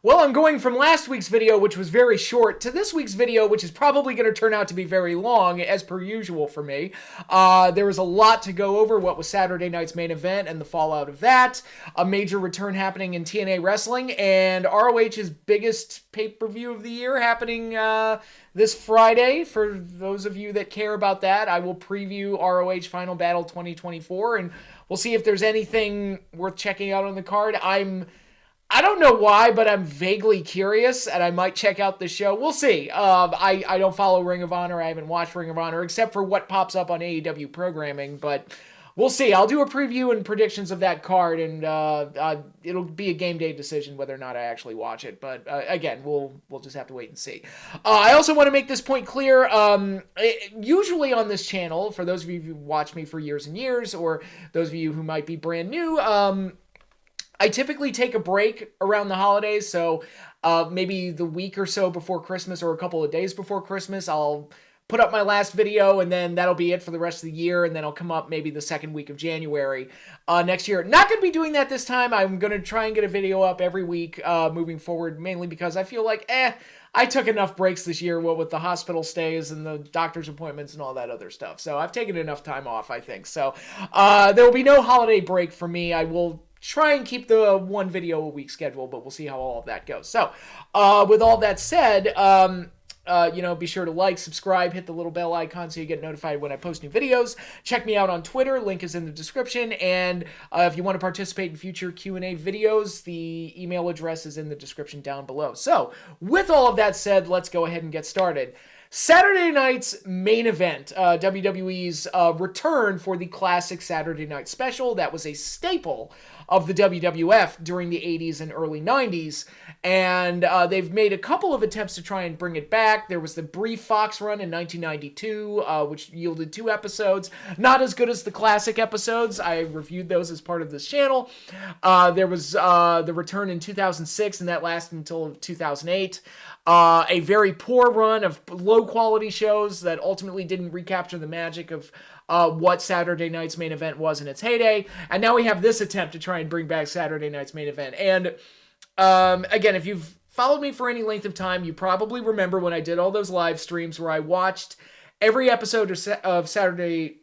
Well, I'm going from last week's video, which was very short, to this week's video, which is probably going to turn out to be very long, as per usual for me. There was a lot to go over. What was Saturday night's main event and the fallout of that, a major return happening in TNA wrestling, and ROH's biggest pay-per-view of the year happening this Friday. For those of you that care about that, I will preview ROH Final Battle 2024, and we'll see if there's anything worth checking out on the card. I don't know why, but I'm vaguely curious, and I might check out the show. We'll see. I don't follow Ring of Honor. I haven't watched Ring of Honor, except for what pops up on AEW programming, but we'll see. I'll do a preview and predictions of that card, and it'll be a game day decision whether or not I actually watch it, but again, we'll just have to wait and see. I also want to make this point clear. Usually on this channel, for those of you who watch me for years and years, or those of you who might be brand new, I typically take a break around the holidays, so maybe the week or so before Christmas or a couple of days before Christmas, I'll put up my last video, and then that'll be it for the rest of the year, and then I'll come up maybe the second week of January next year. Not going to be doing that this time. I'm going to try and get a video up every week moving forward, mainly because I feel like, I took enough breaks this year, with the hospital stays and the doctor's appointments and all that other stuff. So I've taken enough time off, I think. So there will be no holiday break for me. I will try and keep the one video a week schedule, but we'll see how all of that goes. So, with all that said, be sure to like, subscribe, hit the little bell icon so you get notified when I post new videos. Check me out on Twitter. Link is in the description. And if you want to participate in future Q&A videos, the email address is in the description down below. So, with all of that said, let's go ahead and get started. Saturday night's main event, WWE's return for the classic Saturday Night Special. That was a staple of the WWF during the 80s and early 90s, and they've made a couple of attempts to try and bring it back. There was the brief Fox run in 1992, which yielded 2 episodes. Not as good as the classic episodes. I reviewed those as part of this channel. There was the return in 2006, and that lasted until 2008. A very poor run of low-quality shows that ultimately didn't recapture the magic of what Saturday night's main event was in its heyday. And now we have this attempt to try and bring back Saturday night's main event. And again, if you've followed me for any length of time, you probably remember when I did all those live streams where I watched every episode of Saturday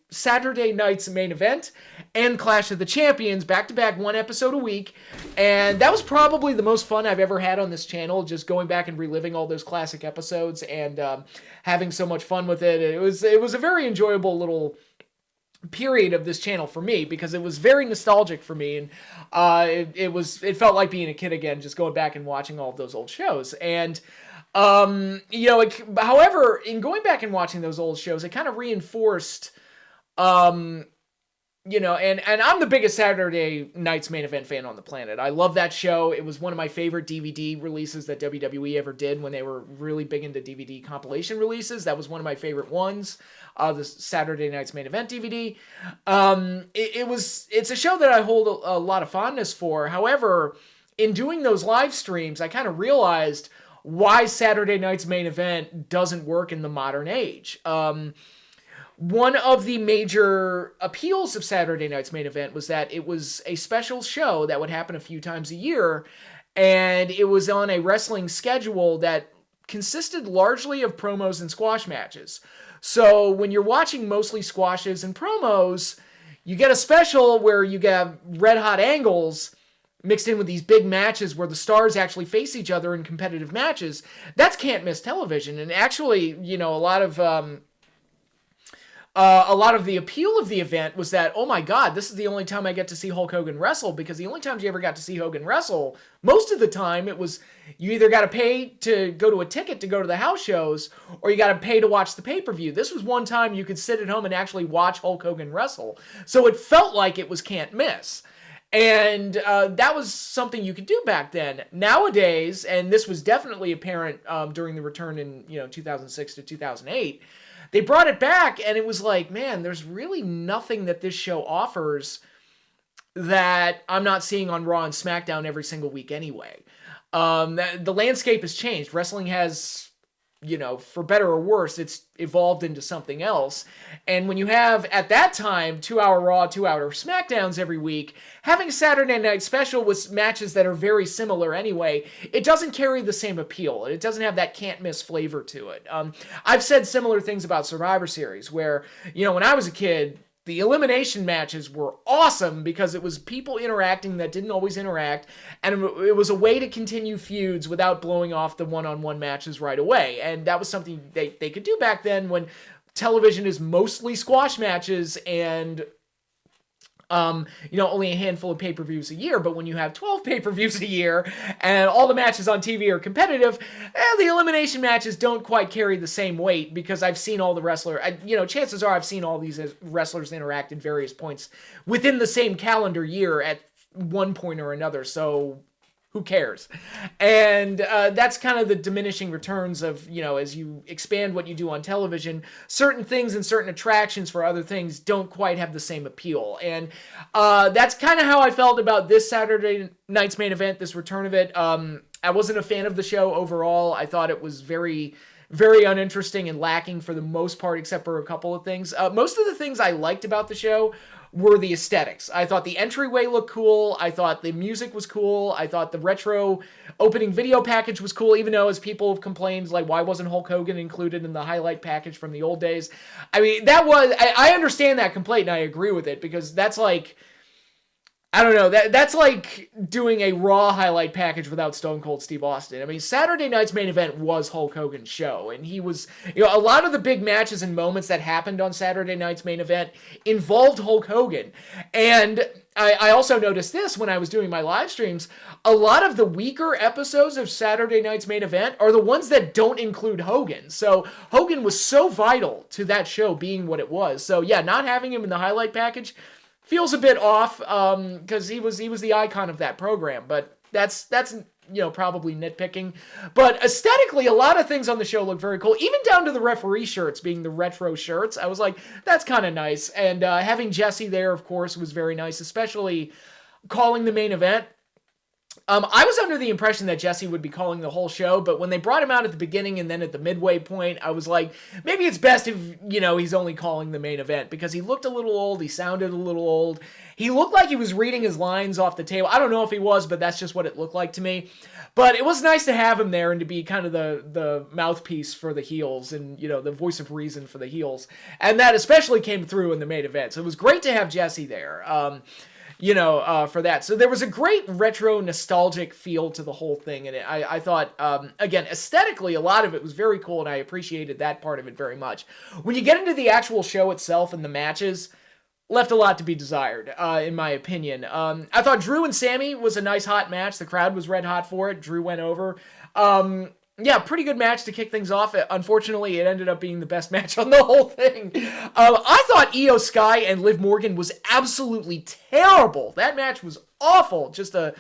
night's main event and Clash of the Champions back-to-back, 1 episode a week. And that was probably the most fun I've ever had on this channel, just going back and reliving all those classic episodes and having so much fun with it. It was a very enjoyable little period of this channel for me, because it was very nostalgic for me, and it felt like being a kid again, just going back and watching all of those old shows. And however, in going back and watching those old shows, it kind of reinforced, and I'm the biggest Saturday night's main event fan on the planet. I love that show. It was one of my favorite DVD releases that WWE ever did when they were really big into DVD compilation releases. That was one of my favorite ones, the Saturday night's main event DVD. It's a show that I hold a lot of fondness for. However, in doing those live streams, I kind of realized why Saturday night's main event doesn't work in the modern age. One of the major appeals of Saturday night's main event was that it was a special show that would happen a few times a year, and it was on a wrestling schedule that consisted largely of promos and squash matches. So when you're watching mostly squashes and promos, you get a special where you get red-hot angles mixed in with these big matches where the stars actually face each other in competitive matches. That's can't-miss television. And actually, a lot of the appeal of the event was that, oh my God, this is the only time I get to see Hulk Hogan wrestle, because the only times you ever got to see Hogan wrestle, most of the time it was you either got to pay to go to a ticket to go to the house shows, or you got to pay to watch the pay-per-view. This was one time you could sit at home and actually watch Hulk Hogan wrestle. So it felt like it was can't miss. And that was something you could do back then. Nowadays, and this was definitely apparent during the return in 2006 to 2008, they brought it back, and it was like, man, there's really nothing that this show offers that I'm not seeing on Raw and SmackDown every single week anyway. The landscape has changed. Wrestling has for better or worse, it's evolved into something else. And when you have, at that time, 2-hour Raw, 2-hour SmackDowns every week, having a Saturday Night Special with matches that are very similar anyway, it doesn't carry the same appeal. It doesn't have that can't-miss flavor to it. I've said similar things about Survivor Series, where, when I was a kid, the elimination matches were awesome because it was people interacting that didn't always interact, and it was a way to continue feuds without blowing off the one-on-one matches right away. And that was something they could do back then when television is mostly squash matches and only a handful of pay-per-views a year. But when you have 12 pay-per-views a year and all the matches on TV are competitive, the elimination matches don't quite carry the same weight because I've seen all the wrestlers, chances are I've seen all these wrestlers interact at various points within the same calendar year at one point or another. So who cares? And that's kind of the diminishing returns of, as you expand what you do on television, certain things and certain attractions for other things don't quite have the same appeal. And that's kind of how I felt about this Saturday night's main event, this return of it. I wasn't a fan of the show overall. I thought it was very, very uninteresting and lacking for the most part, except for a couple of things. Most of the things I liked about the show were the aesthetics. I thought the entryway looked cool. I thought the music was cool. I thought the retro opening video package was cool, even though, as people have complained, like, why wasn't Hulk Hogan included in the highlight package from the old days? I mean, I understand that complaint, and I agree with it, because that's like, I don't know, that's like doing a Raw highlight package without Stone Cold Steve Austin. I mean, Saturday night's main event was Hulk Hogan's show, and he was, a lot of the big matches and moments that happened on Saturday night's main event involved Hulk Hogan. And I also noticed this when I was doing my live streams. A lot of the weaker episodes of Saturday night's main event are the ones that don't include Hogan. So Hogan was so vital to that show being what it was. So yeah, not having him in the highlight package feels a bit off, because he was the icon of that program, but that's probably nitpicking. But aesthetically, a lot of things on the show look very cool, even down to the referee shirts being the retro shirts. I was like, that's kind of nice. And having Jesse there, of course, was very nice, especially calling the main event. I was under the impression that Jesse would be calling the whole show, but when they brought him out at the beginning and then at the midway point, I was like, maybe it's best if, he's only calling the main event, because he looked a little old, he sounded a little old, he looked like he was reading his lines off the table. I don't know if he was, but that's just what it looked like to me. But it was nice to have him there and to be kind of the mouthpiece for the heels and, the voice of reason for the heels. And that especially came through in the main event. So it was great to have Jesse there. For that. So there was a great retro nostalgic feel to the whole thing. And I thought, again, aesthetically, a lot of it was very cool, and I appreciated that part of it very much. When you get into the actual show itself and the matches, left a lot to be desired, in my opinion. I thought Drew and Sammy was a nice hot match. The crowd was red hot for it. Drew went over. Yeah, pretty good match to kick things off. Unfortunately, it ended up being the best match on the whole thing. I thought Io Sky and Liv Morgan was absolutely terrible. That match was awful. Just a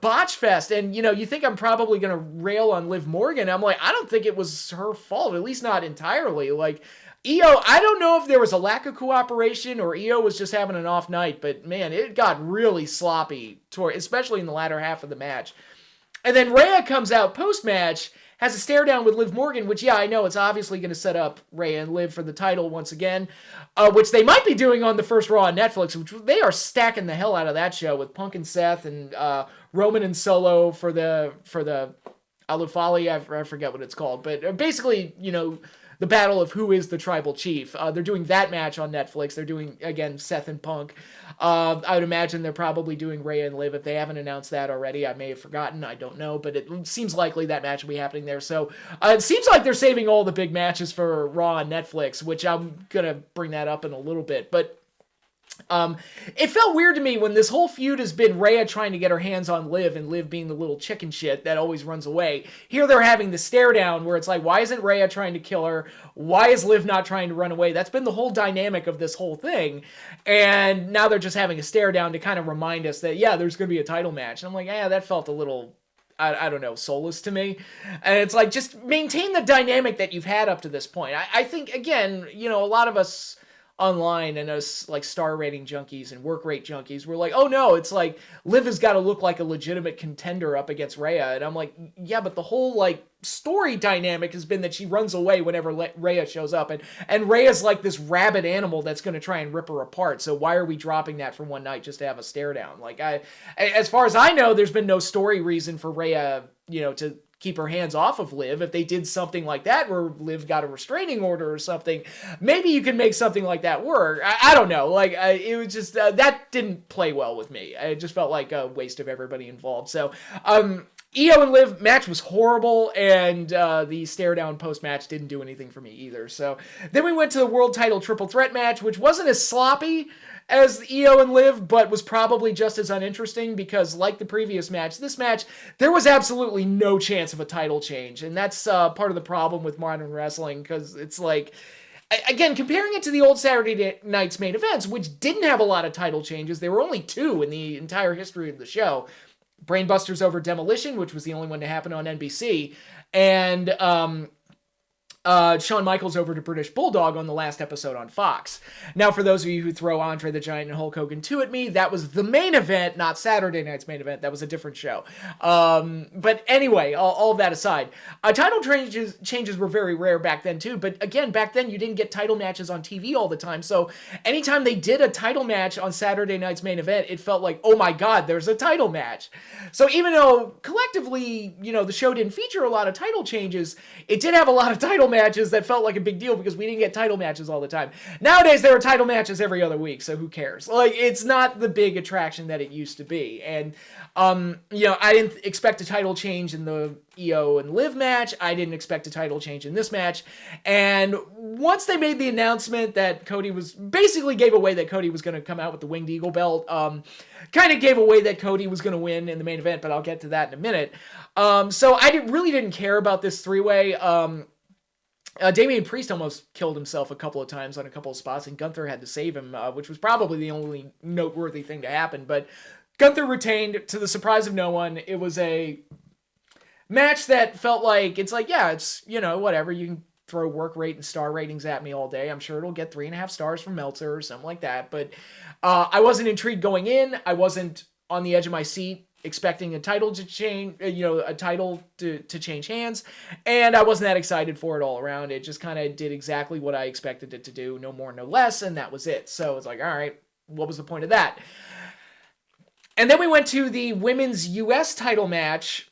botch fest. And, you think I'm probably going to rail on Liv Morgan. I'm like, I don't think it was her fault, at least not entirely. Like, Io, I don't know if there was a lack of cooperation or Io was just having an off night, but man, it got really sloppy, especially in the latter half of the match. And then Rhea comes out post-match, has a stare down with Liv Morgan, which, yeah, I know it's obviously going to set up Rhea and Liv for the title once again, which they might be doing on the first Raw on Netflix, which they are stacking the hell out of that show with Punk and Seth and Roman and Solo for the Alufali, I forget what it's called, but basically, the battle of who is the tribal chief. They're doing that match on Netflix. They're doing, again, Seth and Punk. I would imagine they're probably doing Rhea and Liv. If they haven't announced that already, I may have forgotten. I don't know, but it seems likely that match will be happening there. So it seems like they're saving all the big matches for Raw on Netflix, which I'm going to bring that up in a little bit. But it felt weird to me when this whole feud has been Rhea trying to get her hands on Liv and Liv being the little chicken shit that always runs away. Here they're having the stare down where it's like, why isn't Rhea trying to kill her? Why is Liv not trying to run away? That's been the whole dynamic of this whole thing. And now they're just having a stare down to kind of remind us that, yeah, there's going to be a title match. And I'm like, yeah, that felt a little, I don't know, soulless to me. And it's like, just maintain the dynamic that you've had up to this point. I think, again, a lot of us online, and us like star rating junkies and work rate junkies were like, oh no, it's like Liv has got to look like a legitimate contender up against Rhea. And I'm like, yeah, but the whole like story dynamic has been that she runs away whenever Rhea shows up, and Rhea's like this rabid animal that's going to try and rip her apart. So why are we dropping that for one night just to have a stare down? Like, as far as I know, there's been no story reason for Rhea, to keep her hands off of Liv. If they did something like that where Liv got a restraining order or something, maybe you could make something like that work. I don't know. Like, it was just, that didn't play well with me. It just felt like a waste of everybody involved. So, Io and Liv match was horrible, and the stare down post match didn't do anything for me either. So then we went to the world title triple threat match, which wasn't as sloppy as Io and Liv, but was probably just as uninteresting because, like the previous match, this match, there was absolutely no chance of a title change. And that's part of the problem with modern wrestling, because it's like, again, comparing it to the old Saturday Night's main events, which didn't have a lot of title changes, there were only 2 in the entire history of the show. Brainbusters over Demolition, which was the only one to happen on NBC, and Shawn Michaels over to British Bulldog on the last episode on Fox. Now, for those of you who throw Andre the Giant and Hulk Hogan 2 at me, that was the main event, not Saturday Night's main event. That was a different show. But anyway, all of that aside, title changes were very rare back then too. But again, back then you didn't get title matches on TV all the time. So anytime they did a title match on Saturday Night's main event, it felt like, oh my God, there's a title match. So even though collectively, the show didn't feature a lot of title changes, it did have a lot of title matches that felt like a big deal because we didn't get title matches all the time. Nowadays, there are title matches every other week, so who cares? Like, it's not the big attraction that it used to be. And, I didn't expect a title change in the Io and Liv match. I didn't expect a title change in this match. And once they made the announcement that Cody basically gave away that Cody was going to come out with the Winged Eagle belt, kind of gave away that Cody was going to win in the main event, but I'll get to that in a minute. So I really didn't care about this three-way. Damian Priest almost killed himself a couple of times on a couple of spots, and Gunther had to save him, which was probably the only noteworthy thing to happen. But Gunther retained, to the surprise of no one. It was a match that felt like, it's like, yeah, it's, whatever. You can throw work rate and star ratings at me all day. I'm sure it'll get 3.5 stars from Meltzer or something like that. But I wasn't intrigued going in. I wasn't on the edge of my seat expecting a title to change, to change hands, and I wasn't that excited for it all around. It just kind of did exactly what I expected it to do, no more, no less, and that was it. So it's like, all right, what was the point of that? And then we went to the women's U.S. title match,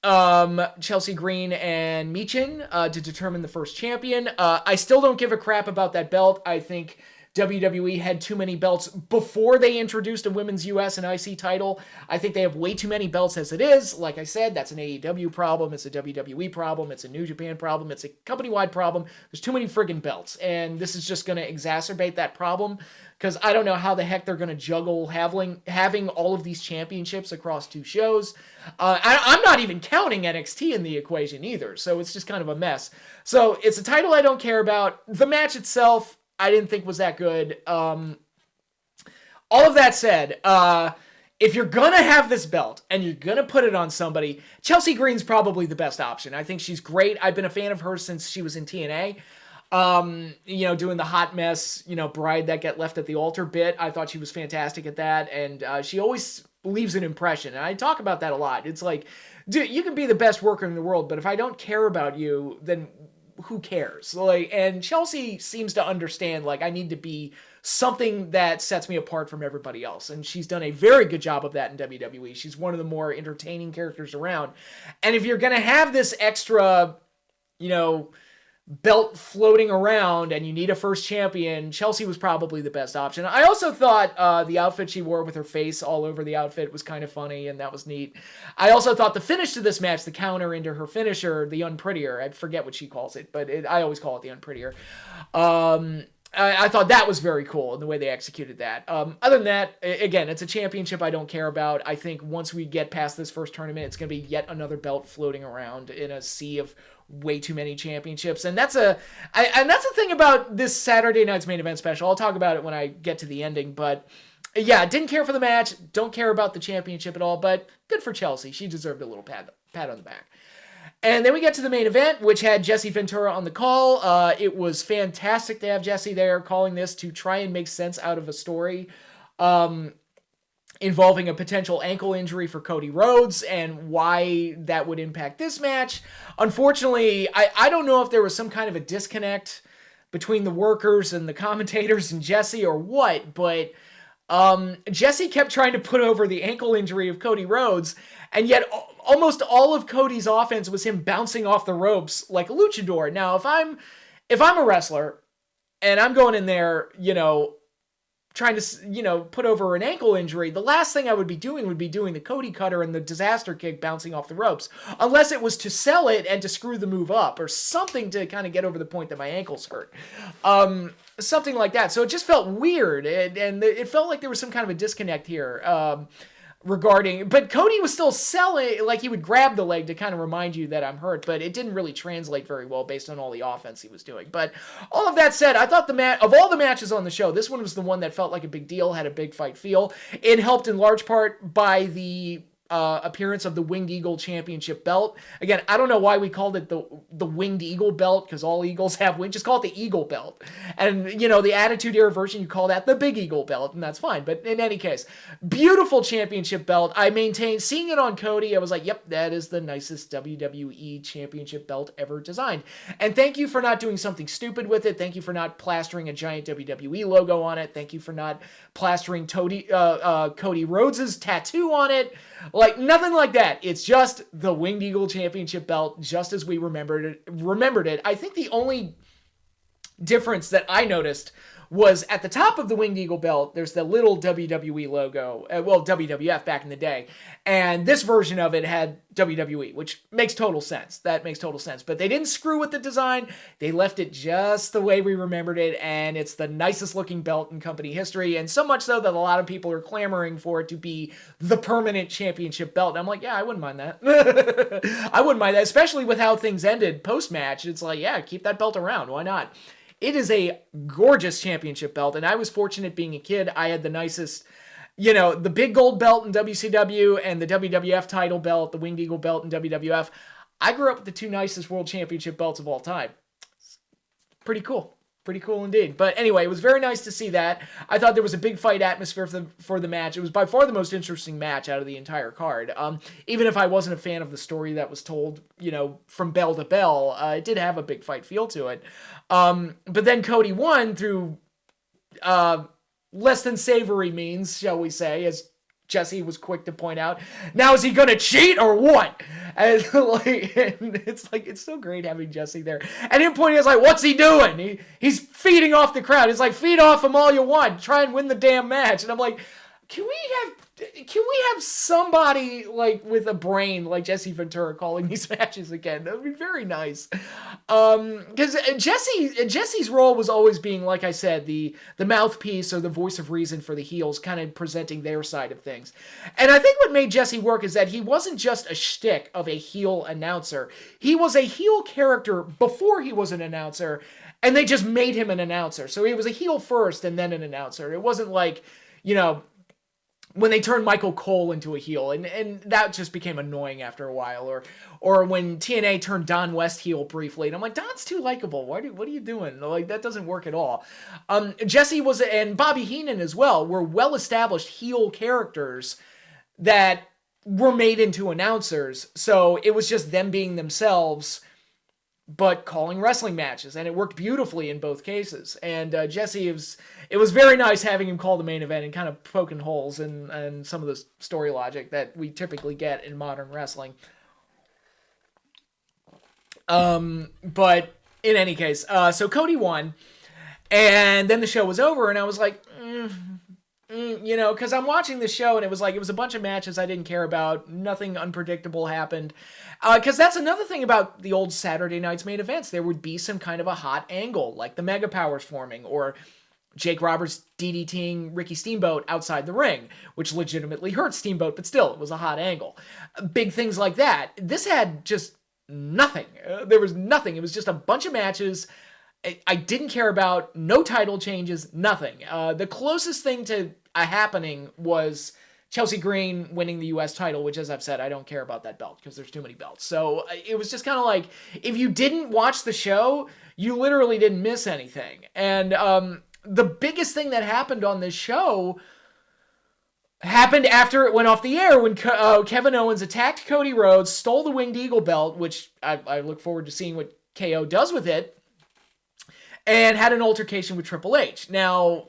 Chelsea Green and Michin, to determine the first champion. I still don't give a crap about that belt. I think WWE had too many belts before they introduced a women's US and IC title. I think they have way too many belts as it is. Like I said, that's an AEW problem. It's a WWE problem. It's a New Japan problem. It's a company-wide problem. There's too many friggin' belts. And this is just going to exacerbate that problem, because I don't know how the heck they're going to juggle having all of these championships across 2 shows. I'm not even counting NXT in the equation either. So it's just kind of a mess. So it's a title I don't care about. The match itself, I didn't think was that good. All of that said, if you're going to have this belt and you're going to put it on somebody, Chelsea Green's probably the best option. I think she's great. I've been a fan of her since she was in TNA. Doing the hot mess, bride that get left at the altar bit. I thought she was fantastic at that. And she always leaves an impression. And I talk about that a lot. It's like, dude, you can be the best worker in the world, but if I don't care about you, then who cares? And Chelsea seems to understand, I need to be something that sets me apart from everybody else. And she's done a very good job of that in WWE. She's one of the more entertaining characters around. And if you're going to have this extra, belt floating around and you need a first champion, Chelsea was probably the best option. I also thought the outfit she wore with her face all over the outfit was kind of funny, and that was neat. I also thought the finish to this match, the counter into her finisher, the Unprettier, I forget what she calls it, but I always call it the Unprettier. I thought that was very cool in the way they executed that. Other than that, again, it's a championship I don't care about. I think once we get past this first tournament, it's going to be yet another belt floating around in a sea of way too many championships. And that's the thing about this Saturday Night's main event special. I'll talk about it when I get to the ending, but yeah, didn't care for the match, don't care about the championship at all, but good for Chelsea. She deserved a little pat on the back. And then we get to the main event, which had Jesse Ventura on the call. It was fantastic to have Jesse there calling this to try and make sense out of a story involving a potential ankle injury for Cody Rhodes and why that would impact this match. Unfortunately, I don't know if there was some kind of a disconnect between the workers and the commentators and Jesse or what, but Jesse kept trying to put over the ankle injury of Cody Rhodes, and yet almost all of Cody's offense was him bouncing off the ropes like a luchador. Now, if I'm a wrestler and I'm going in there, trying to, put over an ankle injury, the last thing I would be doing the Cody cutter and the disaster kick bouncing off the ropes, unless it was to sell it and to screw the move up or something to kind of get over the point that my ankles hurt. Something like that. So it just felt weird, and it felt like there was some kind of a disconnect here but Cody was still selling, like he would grab the leg to kind of remind you that I'm hurt, but it didn't really translate very well based on all the offense he was doing. But all of that said, I thought of all the matches on the show, this one was the one that felt like a big deal, had a big fight feel. It helped in large part by the appearance of the Winged Eagle Championship belt. Again, I don't know why we called it the Winged Eagle belt, because all eagles have wings. Just call it the Eagle belt. And, the Attitude Era version, you call that the Big Eagle belt, and that's fine. But in any case, beautiful championship belt. I maintain, seeing it on Cody, I was like, yep, that is the nicest WWE Championship belt ever designed. And thank you for not doing something stupid with it. Thank you for not plastering a giant WWE logo on it. Thank you for not plastering Cody Rhodes' tattoo on it. Like, nothing like that. It's just the Winged Eagle Championship belt, just as we remembered it. I think the only difference that I noticed was at the top of the Winged Eagle belt, there's the little WWE logo, WWF back in the day, and this version of it had WWE, which makes total sense. That makes total sense. But they didn't screw with the design. They left it just the way we remembered it, and it's the nicest looking belt in company history, and so much so that a lot of people are clamoring for it to be the permanent championship belt. And I'm like, yeah, I wouldn't mind that. I wouldn't mind that, especially with how things ended post-match. It's like, yeah, keep that belt around. Why not? It is a gorgeous championship belt, and I was fortunate being a kid. I had the nicest, the big gold belt in WCW and the WWF title belt, the Winged Eagle belt in WWF. I grew up with the two nicest world championship belts of all time. Pretty cool. Pretty cool indeed. But anyway, it was very nice to see that. I thought there was a big fight atmosphere for the match. It was by far the most interesting match out of the entire card. Even if I wasn't a fan of the story that was told, from bell to bell, it did have a big fight feel to it. But then Cody won through less than savory means, shall we say, as Jesse was quick to point out. Now, is he going to cheat or what? And it's so great having Jesse there. At any point, he's like, what's he doing? He's feeding off the crowd. He's like, feed off him all you want. Try and win the damn match. And I'm like, can we have somebody like with a brain like Jesse Ventura calling these matches again? That would be very nice. Because Jesse's role was always being, like I said, the mouthpiece or the voice of reason for the heels, kind of presenting their side of things. And I think what made Jesse work is that he wasn't just a shtick of a heel announcer. He was a heel character before he was an announcer, and they just made him an announcer. So he was a heel first and then an announcer. It wasn't like, when they turned Michael Cole into a heel, and that just became annoying after a while, or when TNA turned Don West heel briefly, and I'm like, Don's too likable. What are you doing? Like, that doesn't work at all. Jesse and Bobby Heenan as well were well-established heel characters that were made into announcers, so it was just them being themselves, but calling wrestling matches, and it worked beautifully in both cases. And Jesse, it was very nice having him call the main event and kind of poking holes in some of the story logic that we typically get in modern wrestling. But in any case, so Cody won, and then the show was over, and I was like, because I'm watching the show, and it was a bunch of matches I didn't care about. Nothing unpredictable happened. Because that's another thing about the old Saturday night's main events. There would be some kind of a hot angle, like the Mega Powers forming, or Jake Roberts DDTing Ricky Steamboat outside the ring, which legitimately hurt Steamboat, but still, it was a hot angle. Big things like that. This had just nothing. There was nothing. It was just a bunch of matches I didn't care about. No title changes, nothing. The closest thing to a happening was Chelsea Green winning the U.S. title, which, as I've said, I don't care about that belt because there's too many belts. So it was just kind of like, if you didn't watch the show, you literally didn't miss anything. And the biggest thing that happened on this show happened after it went off the air when Kevin Owens attacked Cody Rhodes, stole the Winged Eagle belt, which I look forward to seeing what KO does with it, and had an altercation with Triple H. Now,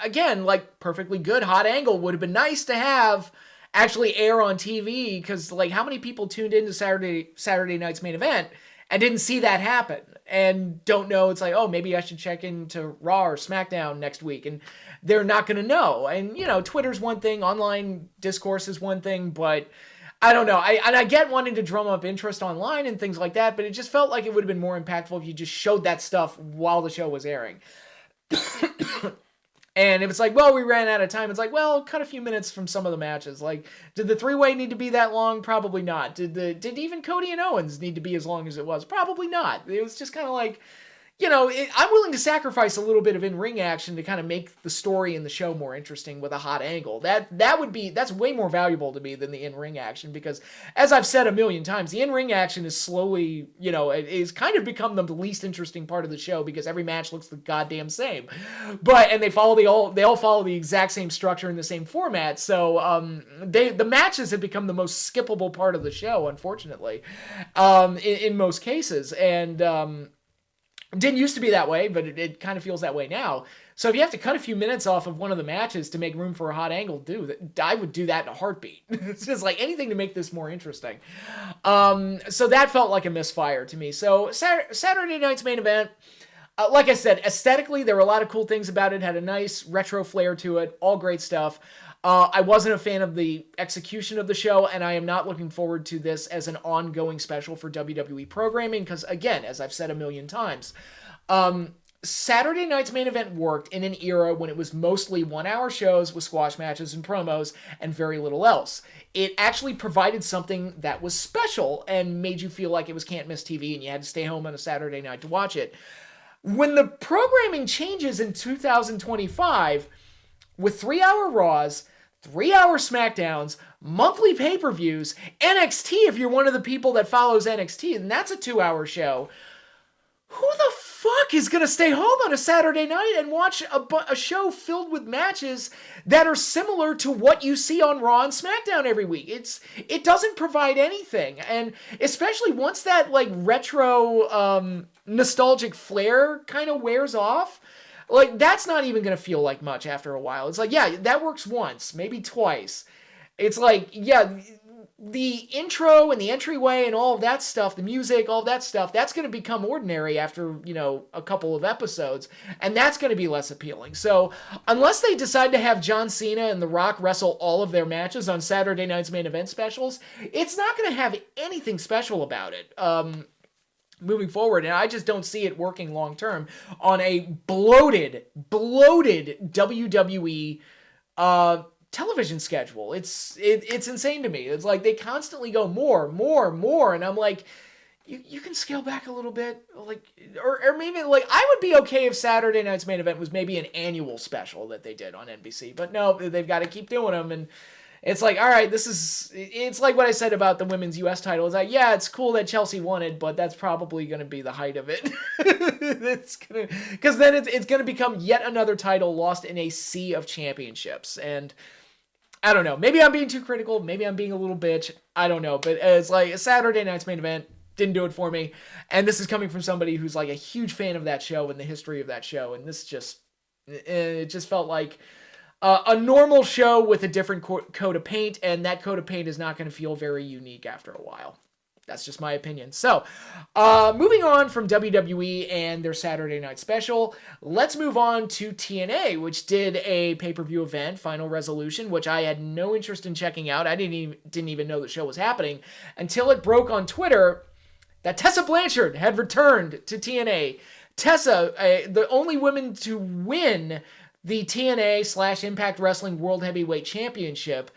again, like, perfectly good, hot angle. Would have been nice to have actually air on TV, because, like, how many people tuned into Saturday night's main event and didn't see that happen and don't know? It's like, oh, maybe I should check into Raw or SmackDown next week, and they're not going to know. And, you know, Twitter's one thing, online discourse is one thing, but I don't know. I get wanting to drum up interest online and things like that, but it just felt like it would have been more impactful if you just showed that stuff while the show was airing. And if it's like, well, we ran out of time, it's like, well, cut a few minutes from some of the matches. Like, did the three-way need to be that long? Probably not. Did even Cody and Owens need to be as long as it was? Probably not. It was just kind of like, you know, I'm willing to sacrifice a little bit of in-ring action to kind of make the story in the show more interesting with a hot angle. That's way more valuable to me than the in-ring action, because, as I've said a million times, the in-ring action is slowly, you know, it is kind of become the least interesting part of the show, because every match looks the goddamn same. And they all follow the exact same structure in the same format. So the matches have become the most skippable part of the show, unfortunately, in most cases. And didn't used to be that way, but it kind of feels that way now. So if you have to cut a few minutes off of one of the matches to make room for a hot angle, I would do that in a heartbeat. It's just like anything to make this more interesting. So that felt like a misfire to me. So Saturday night's main event, like I said, aesthetically, there were a lot of cool things about it. Had a nice retro flair to it. All great stuff. I wasn't a fan of the execution of the show, and I am not looking forward to this as an ongoing special for WWE programming, because, again, as I've said a million times, Saturday night's main event worked in an era when it was mostly one-hour shows with squash matches and promos and very little else. It actually provided something that was special and made you feel like it was can't-miss TV and you had to stay home on a Saturday night to watch it. When the programming changes in 2025, with 3-hour Raws, 3-hour SmackDowns, monthly pay-per-views, NXT, if you're one of the people that follows NXT, and that's a 2-hour show, who the fuck is going to stay home on a Saturday night and watch a show filled with matches that are similar to what you see on Raw and SmackDown every week? It doesn't provide anything. And especially once that, like, retro nostalgic flair kind of wears off, like, that's not even going to feel like much after a while. It's like, yeah, that works once, maybe twice. It's like, yeah, the intro and the entryway and all of that stuff, the music, all of that stuff, that's going to become ordinary after, you know, a couple of episodes, and that's going to be less appealing. So unless they decide to have John Cena and The Rock wrestle all of their matches on Saturday night's main event specials, it's not going to have anything special about it. Moving forward, and I just don't see it working long term on a bloated WWE television schedule. It's insane to me. It's like they constantly go more, and I'm like, you can scale back a little bit, like, or maybe, like, I would be okay if Saturday night's main event was maybe an annual special that they did on NBC, but no, they've got to keep doing them. And it's like, all right, it's like what I said about the women's U.S. title. It's like, yeah, it's cool that Chelsea won it, but that's probably going to be the height of it. Because then it's going to become yet another title lost in a sea of championships. And I don't know. Maybe I'm being too critical. Maybe I'm being a little bitch. I don't know. But it's like a Saturday night's main event didn't do it for me. And this is coming from somebody who's like a huge fan of that show and the history of that show. And it just felt like a normal show with a different coat of paint, and that coat of paint is not going to feel very unique after a while. That's just my opinion. So, moving on from WWE and their Saturday night special, let's move on to TNA, which did a pay-per-view event, Final Resolution, which I had no interest in checking out. I didn't even know the show was happening until it broke on Twitter that Tessa Blanchard had returned to TNA. Tessa, the only woman to win the TNA/Impact Wrestling World Heavyweight Championship,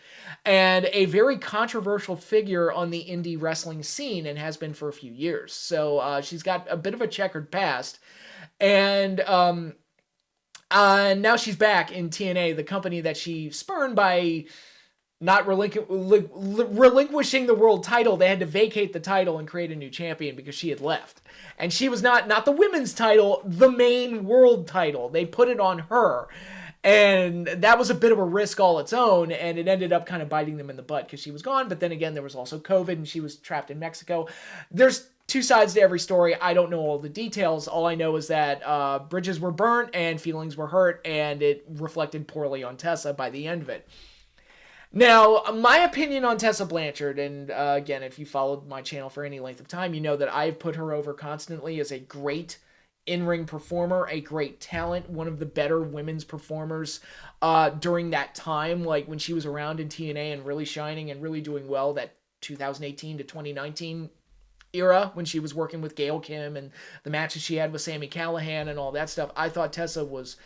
and a very controversial figure on the indie wrestling scene, and has been for a few years. So she's got a bit of a checkered past, and now she's back in TNA, the company that she spurned by not relinquishing the world title. They had to vacate the title and create a new champion because she had left. And she was not the women's title, the main world title. They put it on her. And that was a bit of a risk all its own, and it ended up kind of biting them in the butt because she was gone. But then again, there was also COVID, and she was trapped in Mexico. There's two sides to every story. I don't know all the details. All I know is that bridges were burnt and feelings were hurt, and it reflected poorly on Tessa by the end of it. Now, my opinion on Tessa Blanchard, and again, if you followed my channel for any length of time, you know that I've put her over constantly as a great in-ring performer, a great talent, one of the better women's performers during that time, like when she was around in TNA and really shining and really doing well, that 2018 to 2019 era when she was working with Gail Kim and the matches she had with Sami Callihan and all that stuff. I thought Tessa was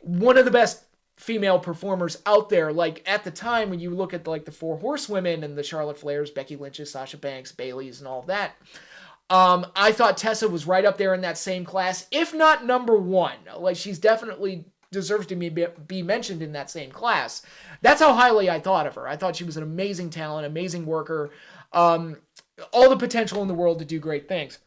one of the best female performers out there. Like at the time when you look at like the Four Horsewomen and the Charlotte Flairs, Becky Lynch's, Sasha Banks, Bayley's and all that, I thought Tessa was right up there in that same class, if not number one. Like she's definitely deserves to be mentioned in that same class. That's how highly I thought of her. I thought she was an amazing talent, amazing worker, all the potential in the world to do great things.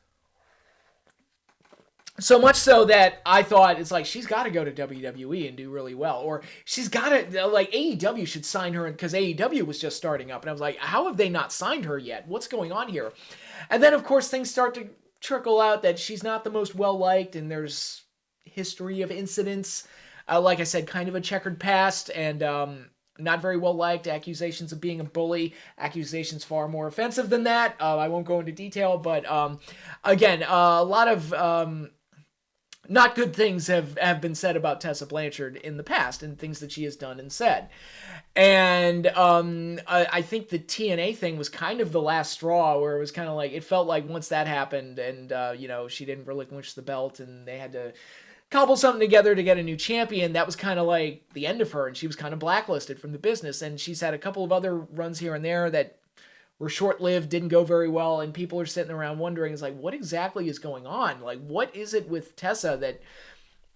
So much so that I thought it's like she's got to go to WWE and do really well, or she's got to, like, AEW should sign her, because AEW was just starting up, and I was like, how have they not signed her yet? What's going on here? And then of course things start to trickle out that she's not the most well liked, and there's history of incidents, like I said, kind of a checkered past, and not very well liked, accusations of being a bully, accusations far more offensive than that. I won't go into detail, but again, a lot of not good things have been said about Tessa Blanchard in the past, and things that she has done and said. And I think the TNA thing was kind of the last straw, where it was kind of like, it felt like once that happened and, you know, she didn't relinquish the belt and they had to cobble something together to get a new champion, that was kind of like the end of her, and she was kind of blacklisted from the business. And she's had a couple of other runs here and there that were short-lived, didn't go very well, and people are sitting around wondering, is like, what exactly is going on? Like, what is it with Tessa that,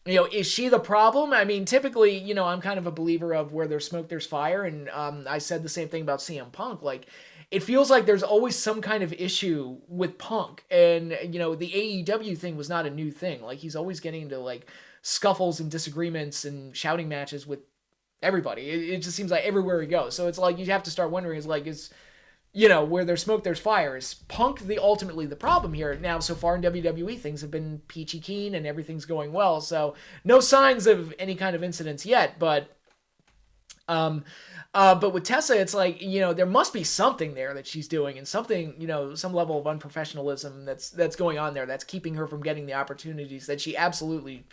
you know, is she the problem? I mean, typically, you know, I'm kind of a believer of where there's smoke, there's fire, and I said the same thing about CM Punk. Like, it feels like there's always some kind of issue with Punk, and, you know, the AEW thing was not a new thing. Like, he's always getting into, like, scuffles and disagreements and shouting matches with everybody. It just seems like everywhere he goes. So it's like, you have to start wondering, is you know, where there's smoke, there's fire. Is Punk ultimately the problem here? Now, so far in WWE, things have been peachy keen and everything's going well. So no signs of any kind of incidents yet, but with Tessa, it's like, you know, there must be something there that she's doing, and something, you know, some level of unprofessionalism that's going on there that's keeping her from getting the opportunities that she absolutely,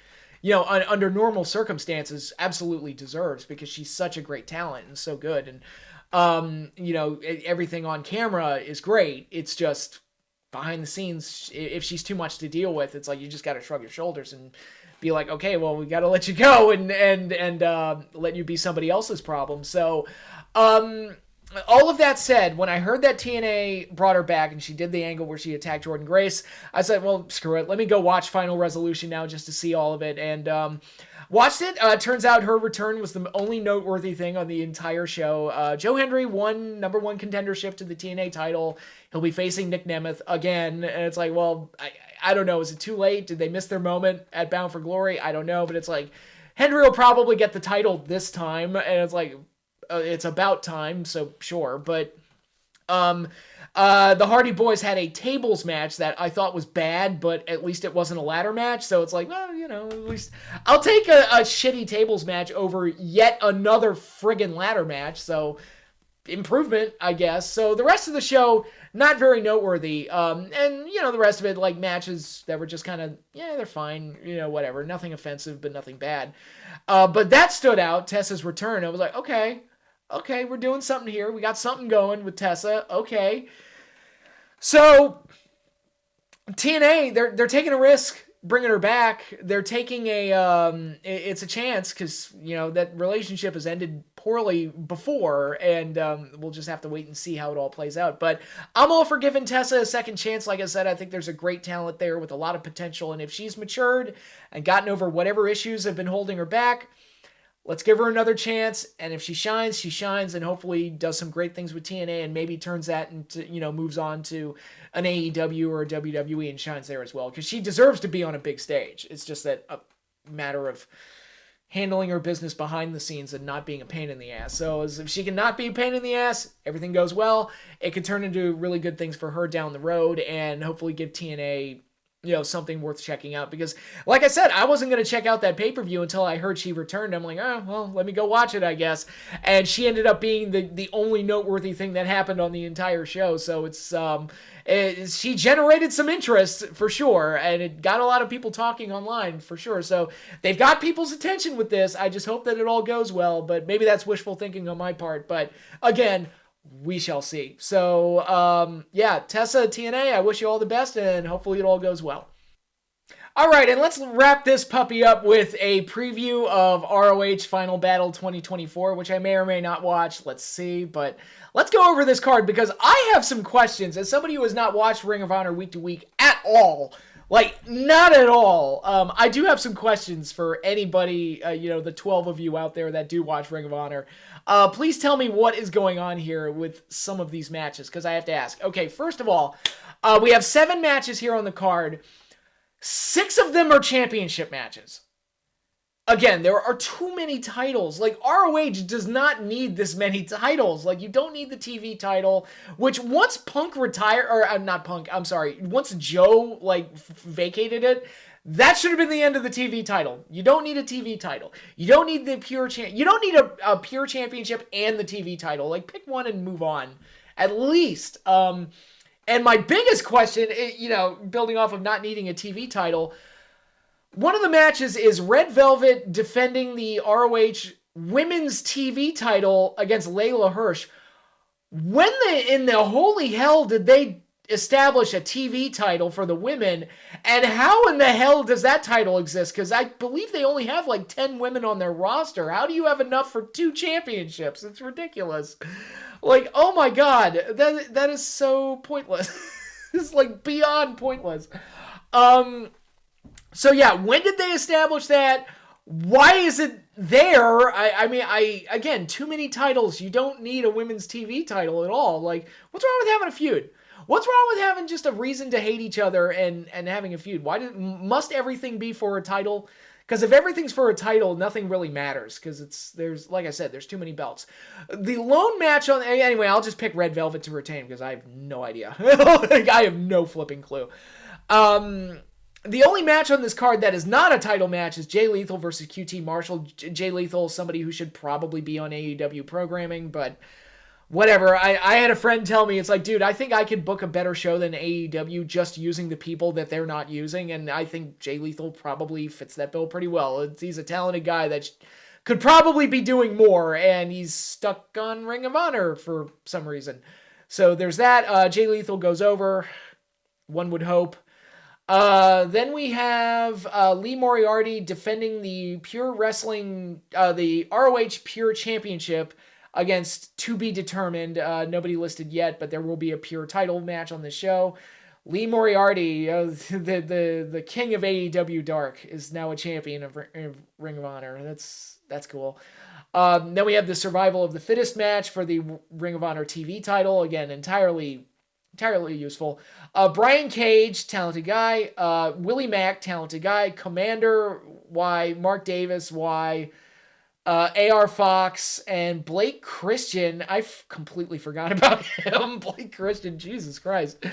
you know, under normal circumstances, absolutely deserves, because she's such a great talent and so good. And, you know, everything on camera is great. It's just behind the scenes, if she's too much to deal with, it's like, you just got to shrug your shoulders and be like, okay, well, we got to let you go and let you be somebody else's problem. So, all of that said, when I heard that TNA brought her back and she did the angle where she attacked Jordynne Grace, I said, well, screw it. Let me go watch Final Resolution now just to see all of it. And watched it. Turns out her return was the only noteworthy thing on the entire show. Joe Hendry won #1 contendership to the TNA title. He'll be facing Nick Nemeth again. And it's like, well, I don't know. Is it too late? Did they miss their moment at Bound for Glory? I don't know. But it's like, Hendry will probably get the title this time. And it's like, it's about time, so sure. But the Hardy Boys had a tables match that I thought was bad, but at least it wasn't a ladder match. So it's like, well, you know, at least I'll take a shitty tables match over yet another friggin' ladder match. So improvement, I guess. So the rest of the show, not very noteworthy. And, you know, the rest of it, like matches that were just kind of, yeah, they're fine. You know, whatever. Nothing offensive, but nothing bad. But that stood out, Tessa's return. I was like, okay, we're doing something here. We got something going with Tessa. Okay. So TNA, they're taking a risk bringing her back. They're taking it's a chance, because, you know, that relationship has ended poorly before, and we'll just have to wait and see how it all plays out. But I'm all for giving Tessa a second chance. Like I said, I think there's a great talent there with a lot of potential, and if she's matured and gotten over whatever issues have been holding her back, let's give her another chance. And if she shines, she shines, and hopefully does some great things with TNA and maybe turns that into, moves on to an AEW or a WWE and shines there as well. Because she deserves to be on a big stage. It's just that a matter of handling her business behind the scenes and not being a pain in the ass. So if she can not be a pain in the ass, everything goes well. It could turn into really good things for her down the road and hopefully give TNA, something worth checking out. Because, like I said, I wasn't going to check out that pay-per-view until I heard she returned. I'm like, oh, well, let me go watch it, I guess. And she ended up being the only noteworthy thing that happened on the entire show. So she generated some interest for sure, and it got a lot of people talking online for sure. So they've got people's attention with this. I just hope that it all goes well, but maybe that's wishful thinking on my part. But again, we shall see. So, Tessa, TNA, I wish you all the best, and hopefully it all goes well. All right, and let's wrap this puppy up with a preview of ROH Final Battle 2024, which I may or may not watch. Let's see, but let's go over this card because I have some questions. As somebody who has not watched Ring of Honor week to week at all, like, not at all. I do have some questions for anybody, the 12 of you out there that do watch Ring of Honor. Please tell me what is going on here with some of these matches, because I have to ask. Okay, first of all, we have 7 matches here on the card. 6 of them are championship matches. Again, there are too many titles. Like, ROH does not need this many titles. Like, you don't need the TV title, which once Punk retired, or not Punk, I'm sorry, once Joe, vacated it, that should have been the end of the TV title. You don't need a TV title. You don't need the pure you don't need a pure championship and the TV title. Like, pick one and move on, at least. And my biggest question, building off of not needing a TV title, one of the matches is Red Velvet defending the ROH Women's TV title against Layla Hirsch. When in the holy hell did they establish a TV title for the women, and how in the hell does that title exist? Because I believe they only have 10 women on their roster. How do you have enough for 2 championships? It's ridiculous. Oh my god, that is so pointless. It's beyond pointless. So yeah, when did they establish that? Why is it there? Again, too many titles. You don't need a women's TV title at all. What's wrong with having a feud? What's wrong with having just a reason to hate each other and having a feud? Must everything be for a title? Because if everything's for a title, nothing really matters. Because there's like I said, there's too many belts. The lone match anyway, I'll just pick Red Velvet to retain because I have no idea. I have no flipping clue. The only match on this card that is not a title match is Jay Lethal versus QT Marshall. Jay Lethal is somebody who should probably be on AEW programming, but whatever. I had a friend tell me, it's like, dude, I think I could book a better show than AEW just using the people that they're not using, and I think Jay Lethal probably fits that bill pretty well. He's a talented guy that could probably be doing more, and he's stuck on Ring of Honor for some reason. So there's that. Jay Lethal goes over, one would hope. Then we have Lee Moriarty defending the Pure Wrestling, the ROH Pure Championship against To Be Determined. Nobody listed yet, but there will be a Pure title match on the show. Lee Moriarty, the king of AEW Dark, is now a champion of Ring of Honor. That's cool. Then we have the Survival of the Fittest match for the Ring of Honor TV title. Again, entirely useful. Brian Cage, talented guy. Willie Mack, talented guy. Commander, Y. Mark Davis, Y. AR Fox, and Blake Christian. I completely forgot about him. Blake Christian, Jesus Christ.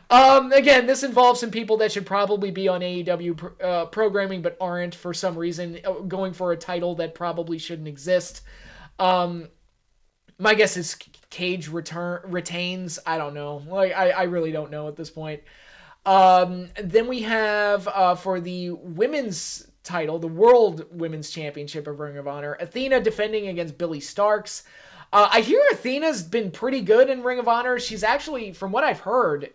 Again, this involves some people that should probably be on AEW programming but aren't for some reason, going for a title that probably shouldn't exist. My guess is Cage retains. I don't know. I really don't know at this point. Then we have for the women's title, the World Women's Championship of Ring of Honor, Athena defending against Billy Starks. I hear Athena's been pretty good in Ring of Honor. She's actually, from what I've heard,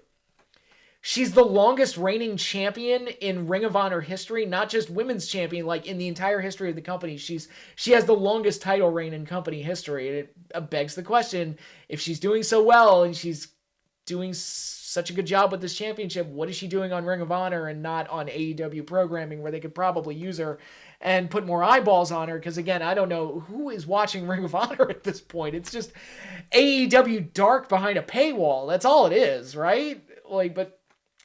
she's the longest reigning champion in Ring of Honor history, not just women's champion, in the entire history of the company. She has the longest title reign in company history. And it begs the question, if she's doing so well and she's doing such a good job with this championship. What is she doing on Ring of Honor and not on AEW programming, where they could probably use her and put more eyeballs on her? Because again, I don't know who is watching Ring of Honor at this point. It's just AEW Dark behind a paywall. That's all it is, right? Like, but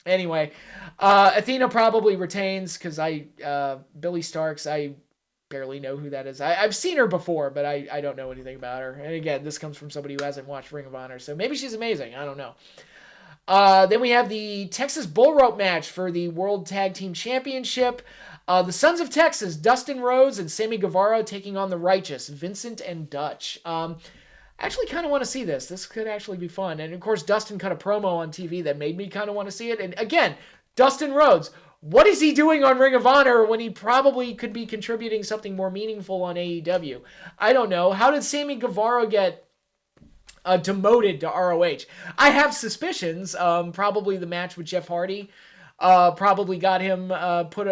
anyway, Athena probably retains because Billy Starks, I barely know who that is. I've seen her before, but I don't know anything about her. And again, this comes from somebody who hasn't watched Ring of Honor, so maybe she's amazing. I don't know. Then we have the Texas Bull Rope match for the World Tag Team Championship. The Sons of Texas, Dustin Rhodes and Sammy Guevara taking on the Righteous, Vincent and Dutch. I actually kind of want to see this. This could actually be fun. And of course, Dustin cut a promo on TV that made me kind of want to see it. And again, Dustin Rhodes, what is he doing on Ring of Honor when he probably could be contributing something more meaningful on AEW? I don't know. How did Sammy Guevara get demoted to ROH? I have suspicions. Probably the match with Jeff Hardy probably got him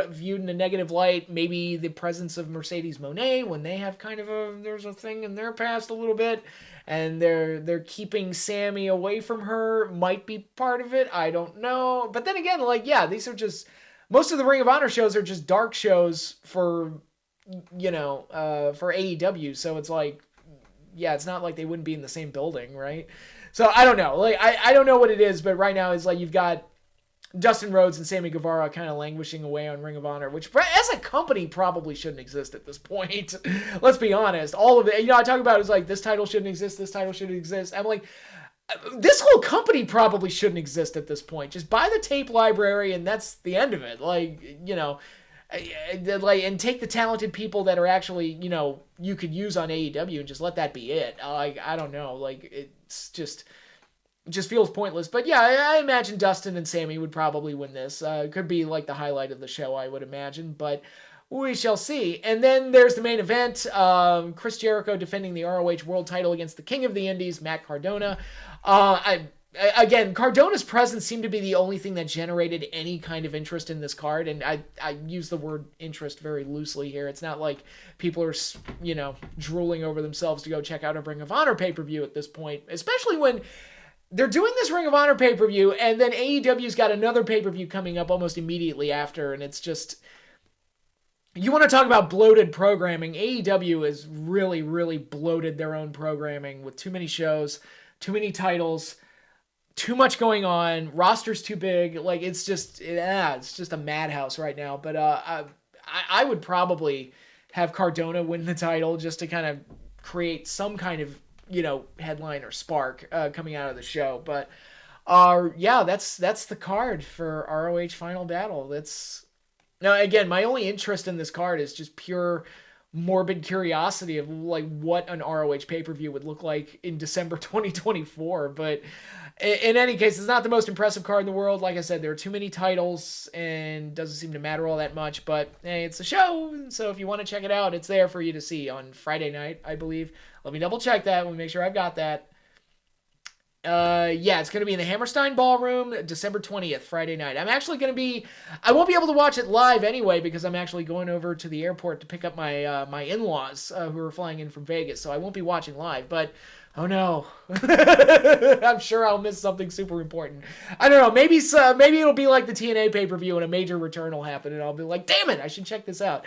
viewed in a negative light. Maybe the presence of Mercedes Moné when they have kind of there's a thing in their past a little bit, and they're keeping Sammy away from her might be part of it. I don't know. But then again, like, yeah, these are just, most of the Ring of Honor shows are just dark shows for, for AEW. So it's like, yeah, it's not like they wouldn't be in the same building, right? So I don't know. Like, I don't know what it is, but right now it's like you've got Dustin Rhodes and Sammy Guevara kind of languishing away on Ring of Honor, which as a company probably shouldn't exist at this point. Let's be honest. All of it, I talk about it is like, this title shouldn't exist, this title shouldn't exist. I'm like, this whole company probably shouldn't exist at this point. Just buy the tape library and that's the end of it. Like, and take the talented people that are actually, you could use on AEW and just let that be it. I don't know. Like, it just feels pointless. But yeah, I imagine Dustin and Sammy would probably win this. It could be like the highlight of the show, I would imagine. But we shall see. And then there's the main event. Chris Jericho defending the ROH World title against the King of the Indies, Matt Cardona. Again, Cardona's presence seemed to be the only thing that generated any kind of interest in this card. And I use the word interest very loosely here. It's not like people are, drooling over themselves to go check out a Ring of Honor pay-per-view at this point. Especially when they're doing this Ring of Honor pay-per-view and then AEW's got another pay-per-view coming up almost immediately after. And it's just, you want to talk about bloated programming. AEW has really, really bloated their own programming with too many shows, too many titles, too much going on, roster's too big. Like, it's just a madhouse right now. But I would probably have Cardona win the title just to kind of create some kind of, headline or spark coming out of the show. But that's the card for ROH Final Battle. Now, again, my only interest in this card is just pure morbid curiosity of like what an ROH pay-per-view would look like in December 2024. But in any case, it's not the most impressive card in the world. Like I said, there are too many titles and doesn't seem to matter all that much. But hey, it's a show, so if you want to check it out, it's there for you to see on Friday night, I believe. Let me double check that. Let me make sure I've got that. It's going to be in the Hammerstein Ballroom, December 20th, Friday night. I won't be able to watch it live anyway because I'm actually going over to the airport to pick up my my in-laws who are flying in from Vegas, so I won't be watching live, but oh no. I'm sure I'll miss something super important. I don't know, maybe it'll be like the TNA pay-per-view and a major return will happen and I'll be like, damn it, I should check this out.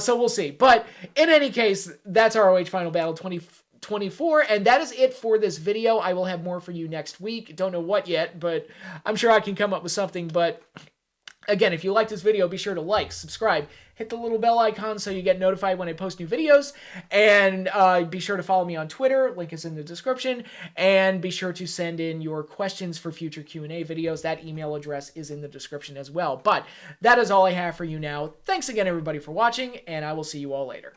So we'll see. But in any case, that's ROH Final Battle 2024, and that is it for this video. I will have more for you next week. Don't know what yet, but I'm sure I can come up with something. But again, if you like this video, be sure to like, subscribe, hit the little bell icon so you get notified when I post new videos, and be sure to follow me on Twitter. Link is in the description, and be sure to send in your questions for future Q&A videos. That email address is in the description as well. But that is all I have for you now. Thanks again, everybody, for watching, and I will see you all later.